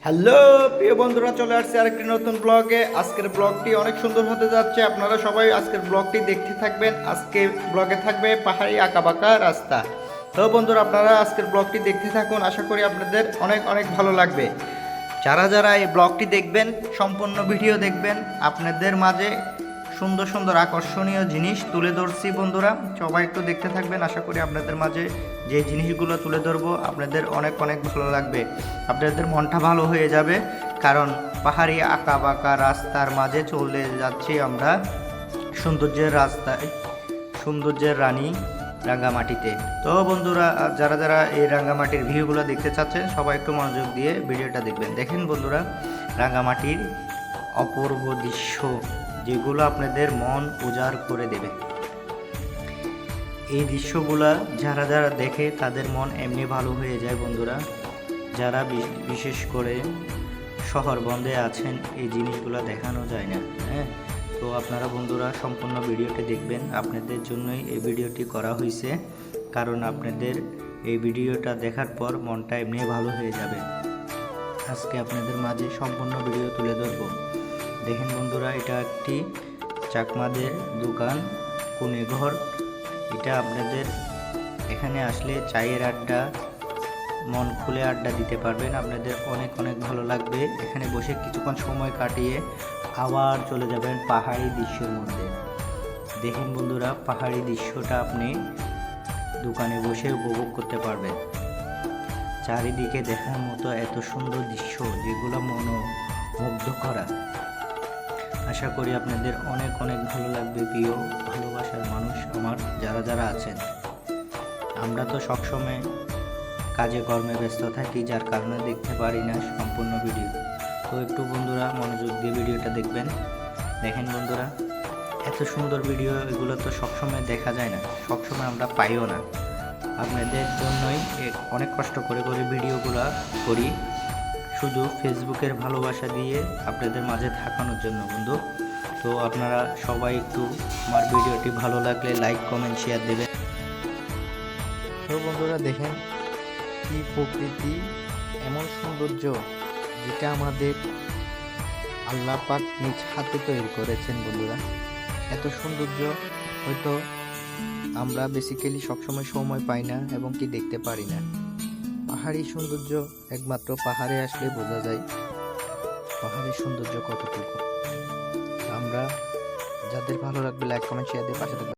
Hello প্রিয় বন্ধুরা, চলে আসছে আরেকটি নতুন ব্লগে। আজকের ব্লগটি অনেক সুন্দর হতে যাচ্ছে। আপনারা সবাই আজকের ব্লগটি দেখতে থাকবেন। আজকে ব্লগে থাকবে পাহাড়ি আঁকাবাঁকা রাস্তা। তো বন্ধুরা, আপনারা আজকের ব্লগটি দেখতে থাকুন। আশা করি আপনাদের অনেক অনেক ভালো লাগবে। যারা যারা এই ব্লগটি দেখবেন, সম্পূর্ণ ভিডিও দেখবেন, আপনাদের মাঝে সুন্দর সুন্দর আকর্ষণীয় জিনিস তুলে ধরছি। বন্ধুরা সবাই একটু দেখতে থাকবেন। আশা করি আপনাদের মাঝে যে জিনিসগুলো তুলে ধরবো আপনাদের অনেক অনেক ভালো লাগবে। আপনাদের মনটা ভালো হয়ে যাবে, কারণ পাহাড়ি আঁকা বাঁকা রাস্তার মাঝে চলে যাচ্ছি আমরা সৌন্দর্যের রাস্তায়, সৌন্দর্যের রানী রাঙ্গামাটিতে। তো বন্ধুরা, যারা যারা এই রাঙ্গামাটির ভিউগুলো দেখতে চাচ্ছেন সবাই একটু মনোযোগ দিয়ে ভিডিওটা দেখবেন। দেখেন বন্ধুরা, রাঙ্গামাটির অপূর্ব দৃশ্য যেগুলো আপনাদের মন উজাড় করে দেবে। এই দৃশ্যগুলা যারা যারা দেখে তাদের মন এমনি ভালো হয়ে যায়। বন্ধুরা, যারা বিশেষ করে শহর বন্ধে আছেন, এই জিনিসগুলো দেখানো যায় না। হ্যাঁ, তো আপনারা বন্ধুরা সম্পূর্ণ ভিডিওটি দেখবেন। আপনাদের জন্যই এই ভিডিওটি করা হয়েছে, কারণ আপনাদের এই ভিডিওটা দেখার পর মনটা এমনি ভালো হয়ে যাবে। আজকে আপনাদের মাঝে সম্পূর্ণ ভিডিও তুলে ধরবো। দেখেন বন্ধুরা, এটা একটি চাকমাদের দোকান, কোণে ঘর। এটা আপনাদের এখানে আসলে চায়ের আড্ডা, মন খুলে আড্ডা দিতে পারবেন। আপনাদের অনেক অনেক ভালো লাগবে। এখানে বসে কিছুক্ষণ সময় কাটিয়ে আবার চলে যাবেন পাহাড়ি দৃশ্যের মধ্যে। দেখেন বন্ধুরা, পাহাড়ি দৃশ্যটা আপনি দোকানে বসে উপভোগ করতে পারবেন। চারিদিকে দেখার মতো এত সুন্দর দৃশ্য যেগুলো মনোমুগ্ধ করা। আশা করি আপনাদের অনেক অনেক ভালো লাগবে। প্রিয় ভালোবাসার মানুষ আমার যারা যারা আছেন, আমরা তো সবসময় কাজে কর্মে ব্যস্ত থাকি, যার কারণে দেখতে পারি না সম্পূর্ণ ভিডিও। তো একটু বন্ধুরা মনোযোগ দিয়ে ভিডিওটা দেখবেন। দেখেন বন্ধুরা, এত সুন্দর ভিডিও এগুলো তো সবসময় দেখা যায় না, সবসময় আমরা পাইও না। আপনাদের জন্যই অনেক কষ্ট করে করে ভিডিওগুলো করি, শুধু ফেসবুকের ভালোবাসা দিয়ে আপনাদের মাঝে থাকানোর জন্য বন্ধু। তো আপনারা সবাই একটু আমার ভিডিওটি ভালো লাগলে লাইক কমেন্ট শেয়ার দেবেন। তো বন্ধুরা দেখেন কি প্রকৃতি, এমন সৌন্দর্য যেটা আমাদের আল্লাহ পাক নিজ হাতে তৈরি করেছেন। বন্ধুরা, এত সৌন্দর্য হয়তো আমরা বেসিক্যালি সবসময় সময় পাই না এবং কি দেখতে পারি না। পাহাড়ি সৌন্দর্য একমাত্র পাহাড়ে আসলে বোঝা যায় পাহাড়ের সৌন্দর্য কতটুকু। আমরা যাদের ভালো লাগবে লাইক কমেন্ট শেয়ার দিয়ে পাশে থাকবেন।